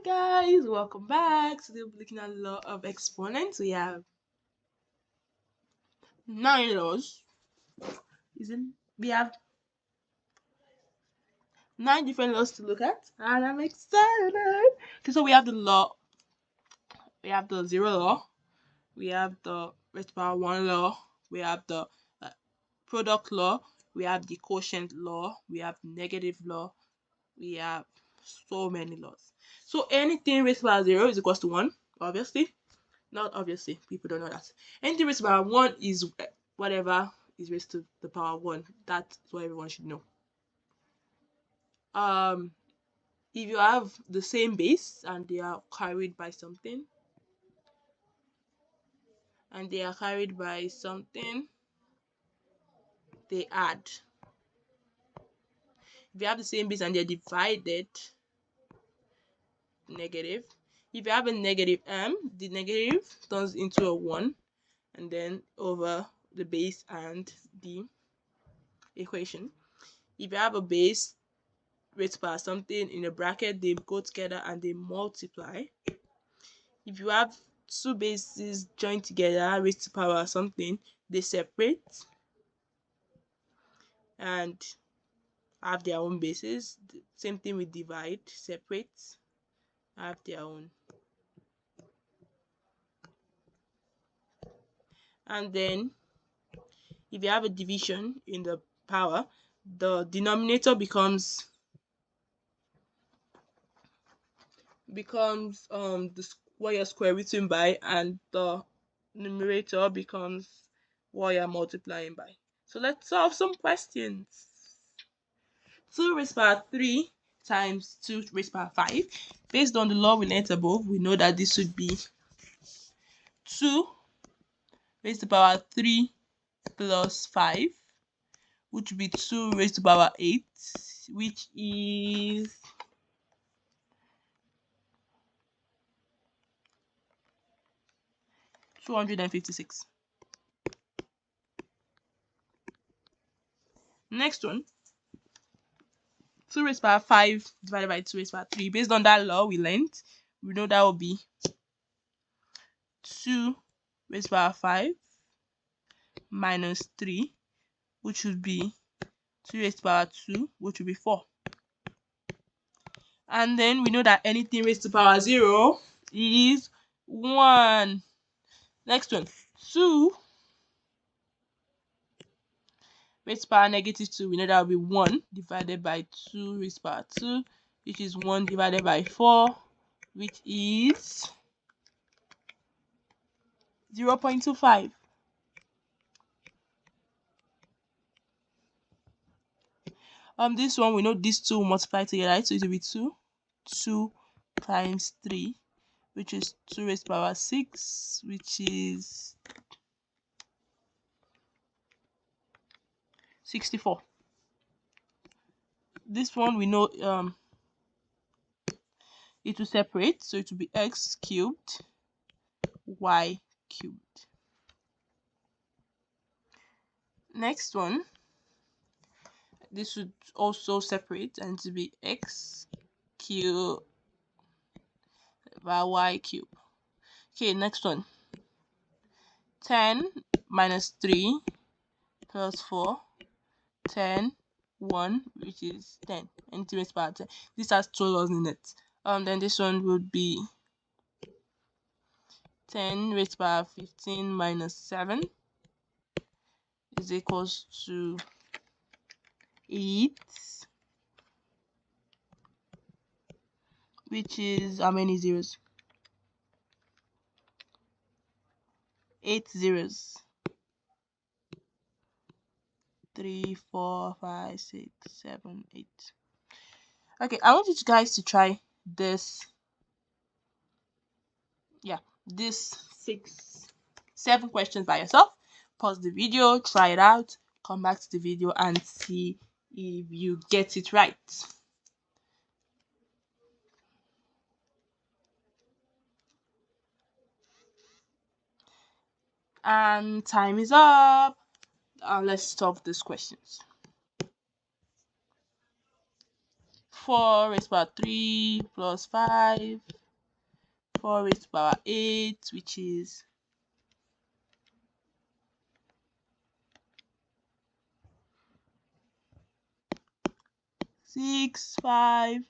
guys, welcome back. Today we're looking at law of exponents. We have 9 laws. We have 9 different laws to look at, and I'm excited. Okay, so we have the law. We have the zero law. We have the raised to power 1 law. We have the product law. We have the quotient law. We have negative law. We have so many laws. So anything raised to power 0 is equals to 1, obviously. Not obviously, people don't know that. Anything raised to the power 1 is whatever is raised to the power 1. That's what everyone should know. If you have the same base and they are carried by something, they add. If you have the same base and they're divided, negative. If you have a negative m, the negative turns into a 1, and then over the base and the equation. If you have a base raised to power something in a bracket, they go together and they multiply. If you have two bases joined together raised to power something, they separate and have their own bases. Same thing with divide, separate, have their own. And then if you have a division in the power, the denominator becomes what you're square rooting by, and the numerator becomes what you're multiplying by. So let's solve some questions. 2 raised to power 3 times 2 raised to power 5. Based on the law we learnt above, we know that this would be 2 raised to power 3 plus 5, which would be 2 raised to power 8, which is 256. Next one, 2 raised to power 5 divided by 2 raised to power 3. Based on that law we learned, we know that will be 2 raised to power 5 minus 3, which would be 2 raised to power 2, which would be 4. And then we know that anything raised to power 0 is 1. Next one, 2 raised to power negative 2. We know that will be 1 divided by 2 raised to power 2, which is 1 divided by 4, which is 0.25. This one we know these two multiply together, so it will be 2 times 3, which is 2 raised to power 6, which is 64. This one we know it will separate, so it will be x cubed y cubed. Next one, this would also separate and to be x cubed by y cubed. Okay, next one, 10 minus 3 plus 4, 10, 1, which is 10, and 2 raised to power 10. This has 2 laws in it. Then this one would be 10 raised to power 15 minus 7 is equals to 8, which is how many zeros? 8 zeros. 3, 4, 5, 6, 7, 8. Okay, I want you guys to try this. This 7 questions by yourself. Pause the video, try it out, come back to the video and see if you get it right. And time is up. Let's solve these questions. 4 raised to power 3 plus 5, 4 raised to power 8, which is 6, 5,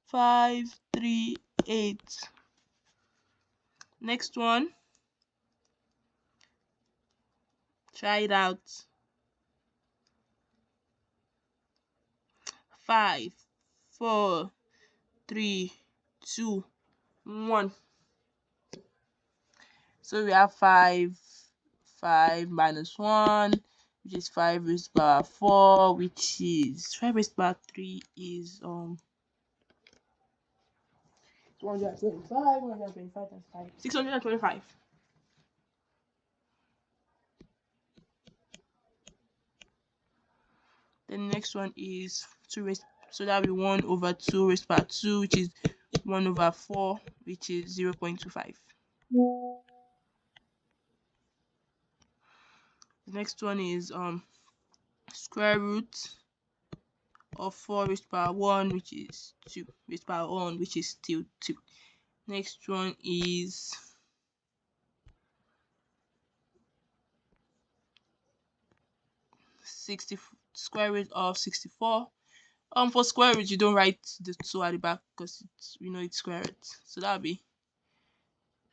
5, 3, 8. Next one, try it out. 5, 4, 3, 2, 1. So we have 5 minus 1, which is 5 raised to power 4, which is 5 raised to power 3 is 125, 125 times 5, 625. The next one is 2 raised, so that will be 1 over 2 raised to power 2, which is 1 over 4, which is 0.25. The next one is square root of 4 raised to power 1, which is 2 raised to power 1, which is still 2. Next one is square root of 64. For square root, you don't write the 2 at the back because we know it's square root. So that'll be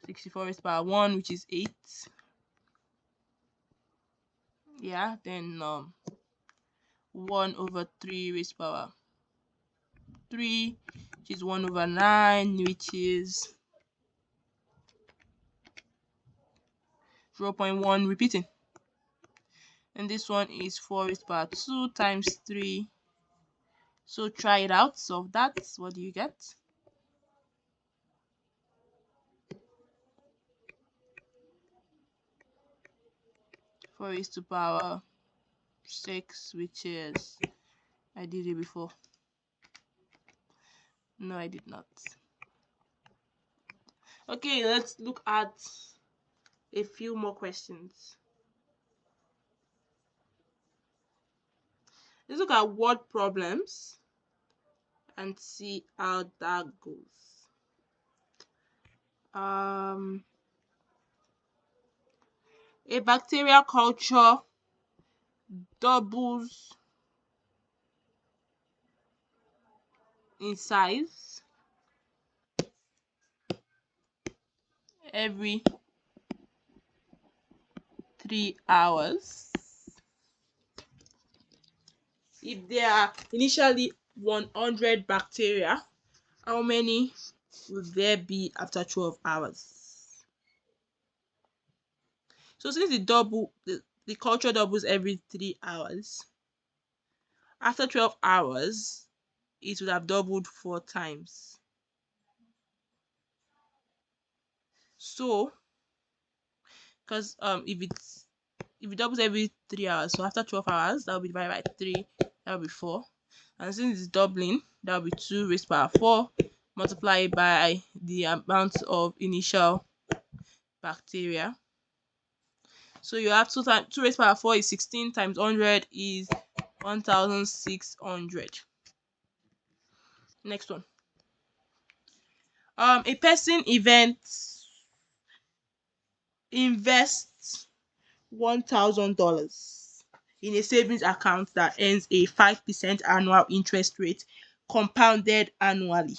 64 raised to power 1, which is 8. Yeah, then 1 over 3 raised to power 3, which is 1 over 9, which is 0.1, repeating. And this one is 4 raised to power 2 times 3. So try it out. Solve that. What do you get? Four raised to power 6, which is, I did it before. No, I did not. Okay, let's look at a few more questions. Let's look at word problems and see how that goes. A bacterial culture doubles in size every 3 hours if there are initially 100 bacteria. How many will there be after 12 hours? So since the culture doubles every 3 hours, after 12 hours it would have doubled 4 times. So because if it doubles every 3 hours, so after 12 hours that will be divided by 3, that will be 4. And since it's doubling, that will be 2 raised to power 4 multiplied by the amount of initial bacteria. So you have 2 raised to power 4 is 16 times 100 is 1600. Next one. A person invests $1,000 in a savings account that earns a 5% annual interest rate compounded annually.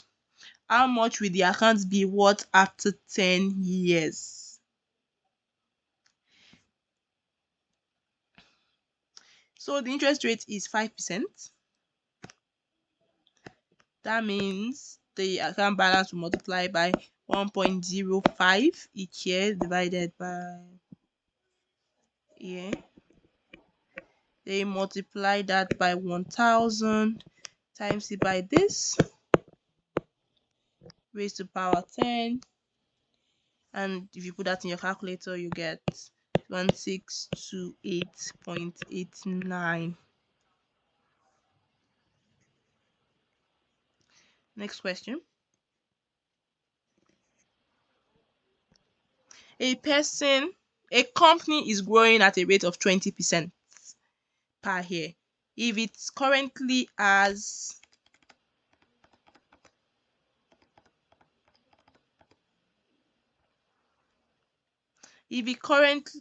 How much will the account be worth after 10 years? So the interest rate is 5%. That means the account balance will multiply by 1.05 each year divided by year. They multiply that by 1000 times it by this raised to power 10, and if you put that in your calculator you get 1628.89. Next question. A company is growing at a rate of 20% per year. If it currently has If he current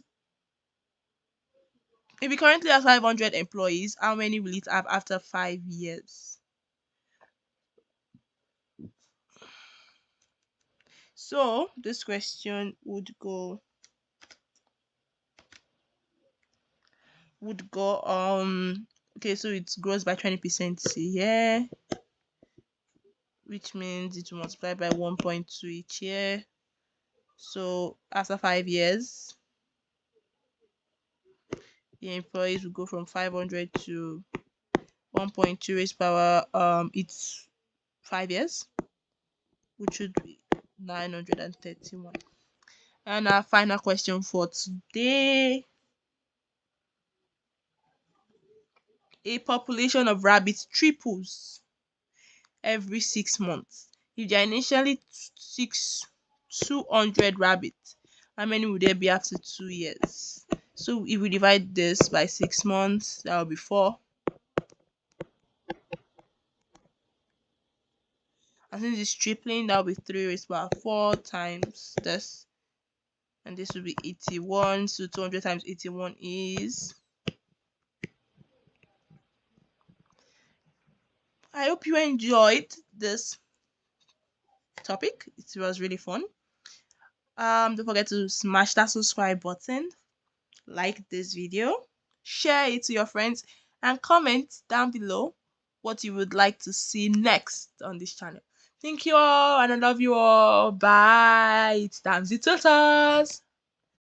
if he currently has 500 employees, how many will it have after 5 years? So this question would go okay, so it grows by 20% here, which means it will multiply by 1.2 each year. So after 5 years, the employees will go from 500 to 1.2 raised power it's 5 years, which should be 931. And our final question for today: a population of rabbits triples every 6 months. If there are initially 200 rabbits, how many would there be after 2 years? So if we divide this by 6 months, that will be 4. And since it's tripling, that will be 3 raised to power 4 times this. And this will be 81. So 200 times 81 is. I hope you enjoyed this topic. It was really fun. Don't forget to smash that subscribe button, like this video, share it to your friends, and comment down below what you would like to see next on this channel. Thank you all, and I love you all. Bye. It's Damsy Tutters.